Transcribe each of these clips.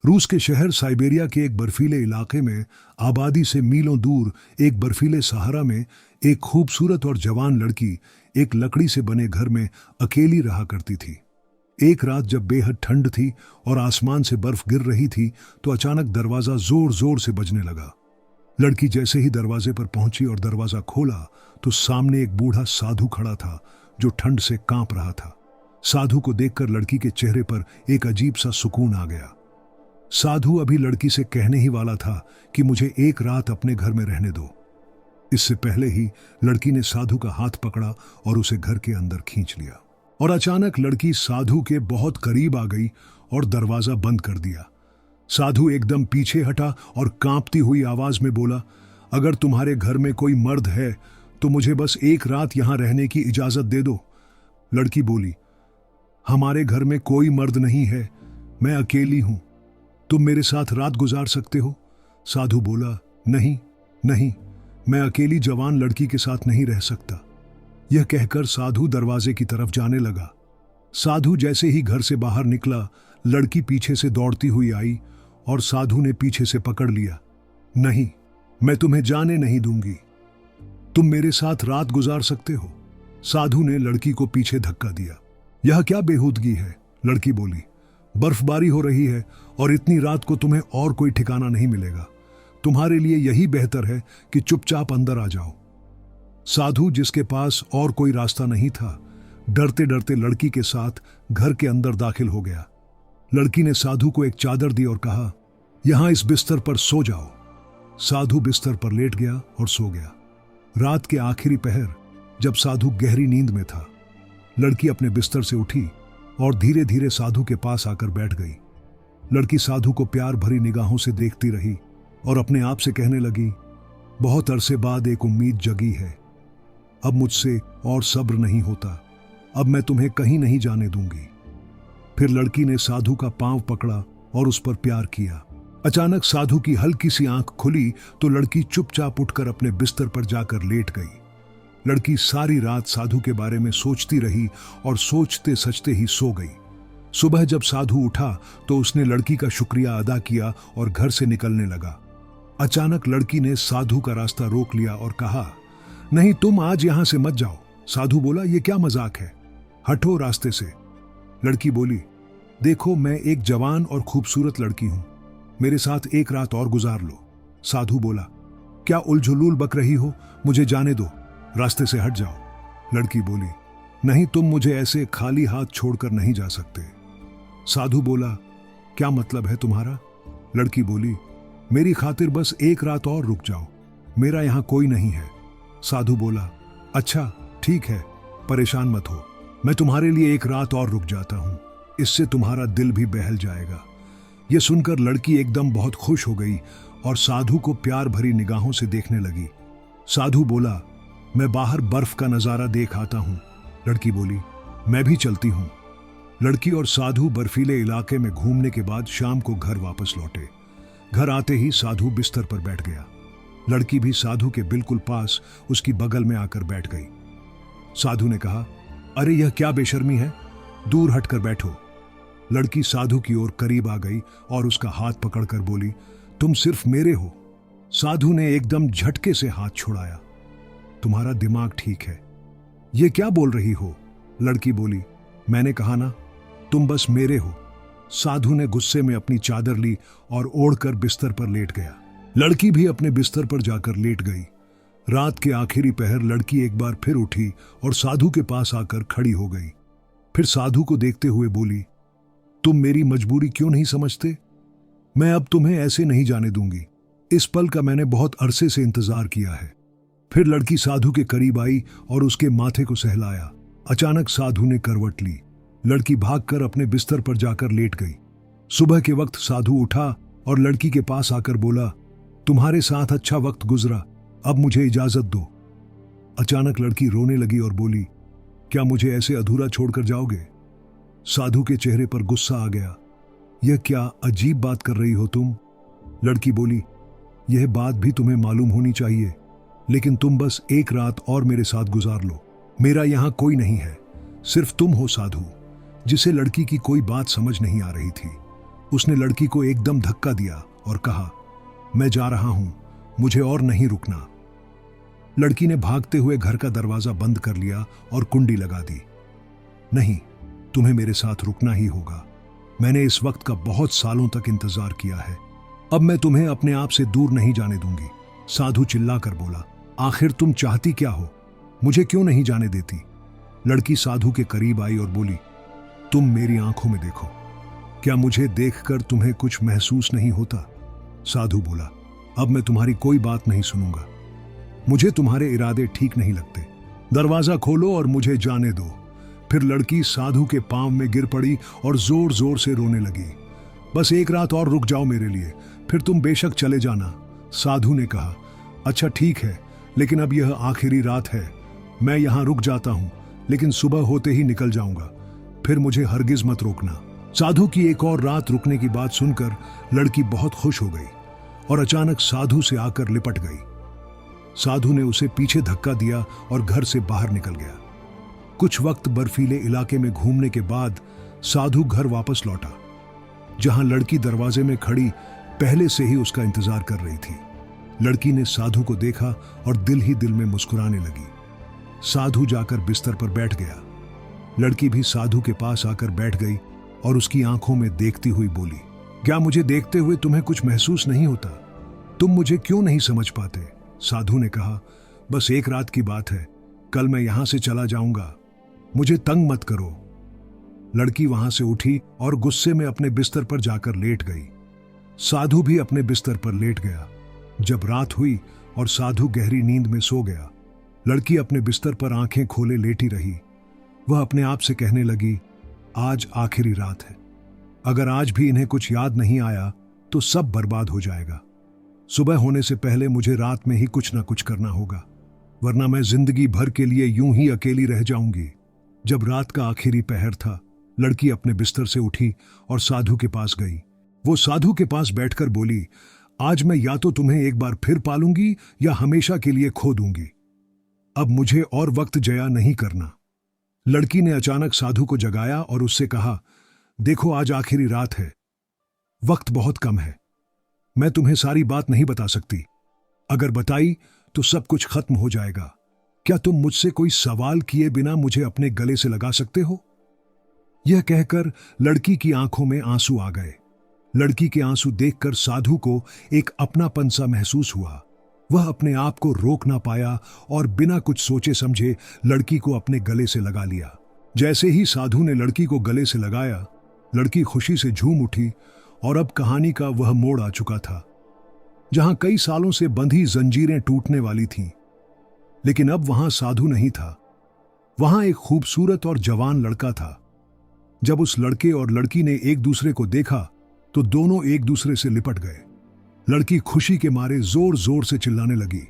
रूस के शहर साइबेरिया के एक बर्फीले इलाके में आबादी से मीलों दूर एक बर्फीले सहारा में एक खूबसूरत और जवान लड़की एक लकड़ी से बने घर में अकेली रहा करती थी। एक रात जब बेहद ठंड थी और आसमान से बर्फ गिर रही थी तो अचानक दरवाजा जोर जोर से बजने लगा। लड़की जैसे ही दरवाजे पर पहुंची और दरवाजा खोला तो सामने एक बूढ़ा साधु खड़ा था जो ठंड से कांप रहा था। साधु को देखकर लड़की के चेहरे पर एक अजीब सा सुकून आ गया। साधु अभी लड़की से कहने ही वाला था कि मुझे एक रात अपने घर में रहने दो। इससे पहले ही लड़की ने साधु का हाथ पकड़ा और उसे घर के अंदर खींच लिया और अचानक लड़की साधु के बहुत करीब आ गई और दरवाजा बंद कर दिया। साधु एकदम पीछे हटा और कांपती हुई आवाज में बोला, अगर तुम्हारे घर में कोई मर्द है तो मुझे बस एक रात यहां रहने की इजाजत दे दो। लड़की बोली, हमारे घर में कोई मर्द नहीं है, मैं अकेली हूं, तुम मेरे साथ रात गुजार सकते हो? साधु बोला, नहीं नहीं, मैं अकेली जवान लड़की के साथ नहीं रह सकता। यह कहकर साधु दरवाजे की तरफ जाने लगा। साधु जैसे ही घर से बाहर निकला, लड़की पीछे से दौड़ती हुई आई और साधु ने पीछे से पकड़ लिया। नहीं, मैं तुम्हें जाने नहीं दूंगी, तुम मेरे साथ रात गुजार सकते हो। साधु ने लड़की को पीछे धक्का दिया। यह क्या बेहूदगी है? लड़की बोली, बर्फबारी हो रही है और इतनी रात को तुम्हें और कोई ठिकाना नहीं मिलेगा। तुम्हारे लिए यही बेहतर है कि चुपचाप अंदर आ जाओ। साधु, जिसके पास और कोई रास्ता नहीं था, डरते डरते लड़की के साथ घर के अंदर दाखिल हो गया। लड़की ने साधु को एक चादर दी और कहा, यहां इस बिस्तर पर सो जाओ। साधु बिस्तर पर लेट गया और सो गया। रात के आखिरी पहर जब साधु गहरी नींद में था, लड़की अपने बिस्तर से उठी और धीरे धीरे साधु के पास आकर बैठ गई। लड़की साधु को प्यार भरी निगाहों से देखती रही और अपने आप से कहने लगी, बहुत अरसे बाद एक उम्मीद जगी है। अब मुझसे और सब्र नहीं होता, अब मैं तुम्हें कहीं नहीं जाने दूंगी। फिर लड़की ने साधु का पांव पकड़ा और उस पर प्यार किया। अचानक साधु की हल्की सी आंख खुली तो लड़की चुपचाप उठकर अपने बिस्तर पर जाकर लेट गई। लड़की सारी रात साधु के बारे में सोचती रही और सोचते सचते ही सो गई। सुबह जब साधु उठा तो उसने लड़की का शुक्रिया अदा किया और घर से निकलने लगा। अचानक लड़की ने साधु का रास्ता रोक लिया और कहा, नहीं, तुम आज यहां से मत जाओ। साधु बोला, यह क्या मजाक है, हटो रास्ते से। लड़की बोली, देखो, मैं एक जवान और खूबसूरत लड़की हूं, मेरे साथ एक रात और गुजार लो। साधु बोला, क्या उलझुलूल बक रही हो, मुझे जाने दो, रास्ते से हट जाओ। लड़की बोली, नहीं, तुम मुझे ऐसे खाली हाथ छोड़कर नहीं जा सकते। साधु बोला, क्या मतलब है तुम्हारा? लड़की बोली, मेरी खातिर बस एक रात और रुक जाओ, मेरा यहां कोई नहीं है। साधु बोला, अच्छा ठीक है, परेशान मत हो, मैं तुम्हारे लिए एक रात और रुक जाता हूं, इससे तुम्हारा दिल भी बहल जाएगा। यह सुनकर लड़की एकदम बहुत खुश हो गई और साधु को प्यार भरी निगाहों से देखने लगी। साधु बोला, मैं बाहर बर्फ का नजारा देख आता हूं। लड़की बोली, मैं भी चलती हूं। लड़की और साधु बर्फीले इलाके में घूमने के बाद शाम को घर वापस लौटे। घर आते ही साधु बिस्तर पर बैठ गया। लड़की भी साधु के बिल्कुल पास उसकी बगल में आकर बैठ गई। साधु ने कहा, अरे यह क्या बेशर्मी है, दूर हटकर बैठो। लड़की साधु की ओर करीब आ गई और उसका हाथ पकड़कर बोली, तुम सिर्फ मेरे हो। साधु ने एकदम झटके से हाथ छुड़ाया। तुम्हारा दिमाग ठीक है, ये क्या बोल रही हो? लड़की बोली, मैंने कहा ना, तुम बस मेरे हो। साधु ने गुस्से में अपनी चादर ली और ओढ़कर बिस्तर पर लेट गया। लड़की भी अपने बिस्तर पर जाकर लेट गई। रात के आखिरी पहर लड़की एक बार फिर उठी और साधु के पास आकर खड़ी हो गई। फिर साधु को देखते हुए बोली, तुम मेरी मजबूरी क्यों नहीं समझते? मैं अब तुम्हें ऐसे नहीं जाने दूंगी। इस पल का मैंने बहुत अरसे से इंतजार किया है। फिर लड़की साधु के करीब आई और उसके माथे को सहलाया। अचानक साधु ने करवट ली। लड़की भागकर अपने बिस्तर पर जाकर लेट गई। सुबह के वक्त साधु उठा और लड़की के पास आकर बोला, तुम्हारे साथ अच्छा वक्त गुजरा, अब मुझे इजाजत दो। अचानक लड़की रोने लगी और बोली, क्या मुझे ऐसे अधूरा छोड़कर जाओगे? साधु के चेहरे पर गुस्सा आ गया। यह क्या अजीब बात कर रही हो तुम? लड़की बोली, यह बात भी तुम्हें मालूम होनी चाहिए, लेकिन तुम बस एक रात और मेरे साथ गुजार लो। मेरा यहां कोई नहीं है, सिर्फ तुम हो साधु। जिसे लड़की की कोई बात समझ नहीं आ रही थी। उसने लड़की को एकदम धक्का दिया और कहा, मैं जा रहा हूं, मुझे और नहीं रुकना। लड़की ने भागते हुए घर का दरवाजा बंद कर लिया और कुंडी लगा दी। नहीं, तुम्हें मेरे साथ रुकना ही होगा। मैंने इस वक्त का बहुत सालों तक इंतजार किया है। अब मैं तुम्हें अपने आप से दूर नहीं जाने दूंगी। साधु चिल्लाकर बोला, आखिर तुम चाहती क्या हो? मुझे क्यों नहीं जाने देती? लड़की साधु के करीब आई और बोली, तुम मेरी आंखों में देखो, क्या मुझे देखकर तुम्हें कुछ महसूस नहीं होता? साधु बोला, अब मैं तुम्हारी कोई बात नहीं सुनूंगा। मुझे तुम्हारे इरादे ठीक नहीं लगते। दरवाजा खोलो और मुझे जाने दो। फिर लड़की साधु के पांव में गिर पड़ी और जोर जोर से रोने लगी। बस एक रात और रुक जाओ मेरे लिए, फिर तुम बेशक चले जाना। साधु ने कहा, अच्छा ठीक है, लेकिन अब यह आखिरी रात है। मैं यहां रुक जाता हूं, लेकिन सुबह होते ही निकल जाऊंगा। फिर मुझे हरगिज मत रोकना। साधु की एक और रात रुकने की बात सुनकर लड़की बहुत खुश हो गई और अचानक साधु से आकर लिपट गई। साधु ने उसे पीछे धक्का दिया और घर से बाहर निकल गया। कुछ वक्त बर्फीले इलाके में घूमने के बाद साधु घर वापस लौटा, जहां लड़की दरवाजे में खड़ी पहले से ही उसका इंतजार कर रही थी। लड़की ने साधु को देखा और दिल ही दिल में मुस्कुराने लगी। साधु जाकर बिस्तर पर बैठ गया। लड़की भी साधु के पास आकर बैठ गई और उसकी आंखों में देखती हुई बोली, क्या मुझे देखते हुए तुम्हें कुछ महसूस नहीं होता? तुम मुझे क्यों नहीं समझ पाते? साधु ने कहा, बस एक रात की बात है, कल मैं यहां से चला जाऊंगा, मुझे तंग मत करो। लड़की वहां से उठी और गुस्से में अपने बिस्तर पर जाकर लेट गई। साधु भी अपने बिस्तर पर लेट गया। जब रात हुई और साधु गहरी नींद में सो गया, लड़की अपने बिस्तर पर आंखें खोले लेटी रही। वह अपने आप से कहने लगी, आज आखिरी रात है। अगर आज भी इन्हें कुछ याद नहीं आया तो सब बर्बाद हो जाएगा। सुबह होने से पहले मुझे रात में ही कुछ ना कुछ करना होगा, वरना मैं जिंदगी भर के लिए यूं ही अकेली रह जाऊंगी। जब रात का आखिरी पहर था, लड़की अपने बिस्तर से उठी और साधु के पास गई। वो साधु के पास बैठकर बोली, आज मैं या तो तुम्हें एक बार फिर पालूंगी या हमेशा के लिए खो दूंगी। अब मुझे और वक्त जया नहीं करना। लड़की ने अचानक साधु को जगाया और उससे कहा, देखो आज आखिरी रात है, वक्त बहुत कम है, मैं तुम्हें सारी बात नहीं बता सकती। अगर बताई तो सब कुछ खत्म हो जाएगा। क्या तुम मुझसे कोई सवाल किए बिना मुझे अपने गले से लगा सकते हो? यह कहकर लड़की की आंखों में आंसू आ गए। लड़की के आंसू देखकर साधु को एक अपनापन सा महसूस हुआ। वह अपने आप को रोक ना पाया और बिना कुछ सोचे समझे लड़की को अपने गले से लगा लिया। जैसे ही साधु ने लड़की को गले से लगाया, लड़की खुशी से झूम उठी और अब कहानी का वह मोड़ आ चुका था, जहां कई सालों से बंधी जंजीरें टूटने वाली थीं। लेकिन अब वहां साधु नहीं था, वहां एक खूबसूरत और जवान लड़का था। जब उस लड़के और लड़की ने एक दूसरे को देखा तो दोनों एक दूसरे से लिपट गए। लड़की खुशी के मारे जोर जोर से चिल्लाने लगी,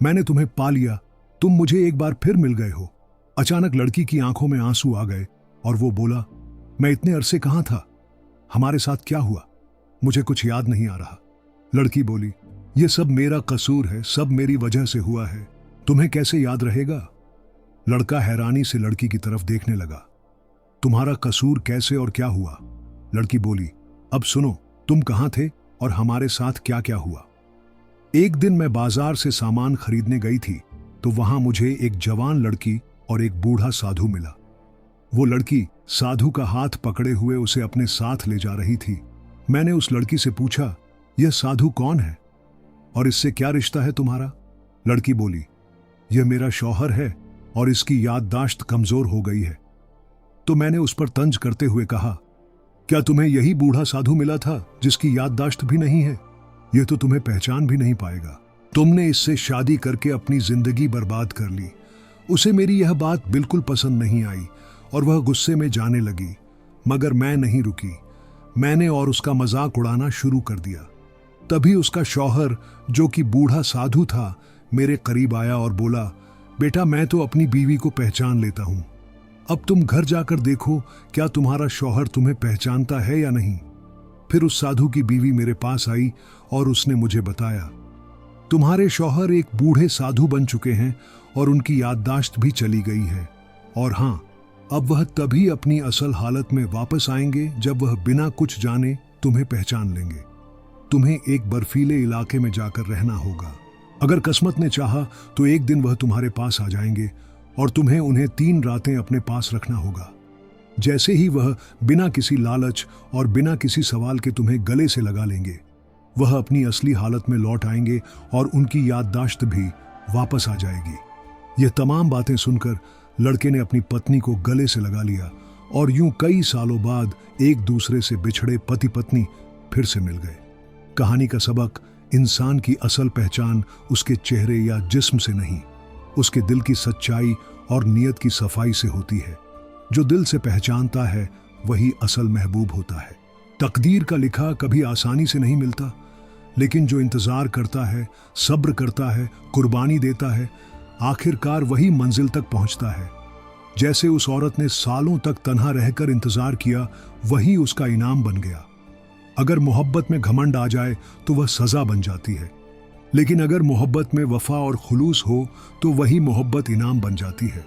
मैंने तुम्हें पा लिया, तुम मुझे एक बार फिर मिल गए हो। अचानक लड़की की आंखों में आंसू आ गए और वो बोला, मैं इतने अरसे कहां था? हमारे साथ क्या हुआ? मुझे कुछ याद नहीं आ रहा। लड़की बोली, यह सब मेरा कसूर है, सब मेरी वजह से हुआ है, तुम्हें कैसे याद रहेगा? लड़का हैरानी से लड़की की तरफ देखने लगा। तुम्हारा कसूर कैसे और क्या हुआ? लड़की बोली, अब सुनो, तुम कहां थे और हमारे साथ क्या क्या हुआ? एक दिन मैं बाजार से सामान खरीदने गई थी तो वहां मुझे एक जवान लड़की और एक बूढ़ा साधु मिला। वो लड़की साधु का हाथ पकड़े हुए उसे अपने साथ ले जा रही थी। मैंने उस लड़की से पूछा, यह साधु कौन है और इससे क्या रिश्ता है तुम्हारा? लड़की बोली, यह मेरा शौहर है और इसकी याददाश्त कमजोर हो गई है। तो मैंने उस पर तंज करते हुए कहा, क्या तुम्हें यही बूढ़ा साधु मिला था जिसकी याददाश्त भी नहीं है? यह तो तुम्हें पहचान भी नहीं पाएगा। तुमने इससे शादी करके अपनी जिंदगी बर्बाद कर ली। उसे मेरी यह बात बिल्कुल पसंद नहीं आई और वह गुस्से में जाने लगी, मगर मैं नहीं रुकी। मैंने और उसका मजाक उड़ाना शुरू कर दिया। तभी उसका शौहर, जो कि बूढ़ा साधु था, मेरे करीब आया और बोला, बेटा मैं तो अपनी बीवी को पहचान लेता हूं। अब तुम घर जाकर देखो क्या तुम्हारा शौहर तुम्हें पहचानता है या नहीं। फिर उस साधु की बीवी मेरे पास आई और उसने मुझे बताया, तुम्हारे शौहर एक बूढ़े साधु बन चुके हैं और उनकी याददाश्त भी चली गई है। और हाँ, अब वह तभी अपनी असल हालत में वापस आएंगे जब वह बिना कुछ जाने तुम्हें पहचान लेंगे। तुम्हें एक बर्फीले इलाके में जाकर रहना होगा। अगर किस्मत ने चाहा तो एक दिन वह तुम्हारे पास आ जाएंगे और तुम्हें उन्हें 3 रातें अपने पास रखना होगा। जैसे ही वह बिना किसी लालच और बिना किसी सवाल के तुम्हें गले से लगा लेंगे, वह अपनी असली हालत में लौट आएंगे और उनकी याददाश्त भी वापस आ जाएगी। यह तमाम बातें सुनकर लड़के ने अपनी पत्नी को गले से लगा लिया और यूं कई सालों बाद एक दूसरे से बिछड़े पति पत्नी फिर से मिल गए। कहानी का सबक, इंसान की असल पहचान उसके चेहरे या जिस्म से नहीं, उसके दिल की सच्चाई और नीयत की सफाई से होती है। जो दिल से पहचानता है वही असल महबूब होता है। तकदीर का लिखा कभी आसानी से नहीं मिलता, लेकिन जो इंतजार करता है, सब्र करता है, कुर्बानी देता है, आखिरकार वही मंजिल तक पहुंचता है। जैसे उस औरत ने सालों तक तन्हा रहकर इंतजार किया, वही उसका इनाम बन गया। अगर मोहब्बत में घमंड आ जाए तो वह सजा बन जाती है, लेकिन अगर मोहब्बत में वफा और खुलूस हो तो वही मोहब्बत इनाम बन जाती है।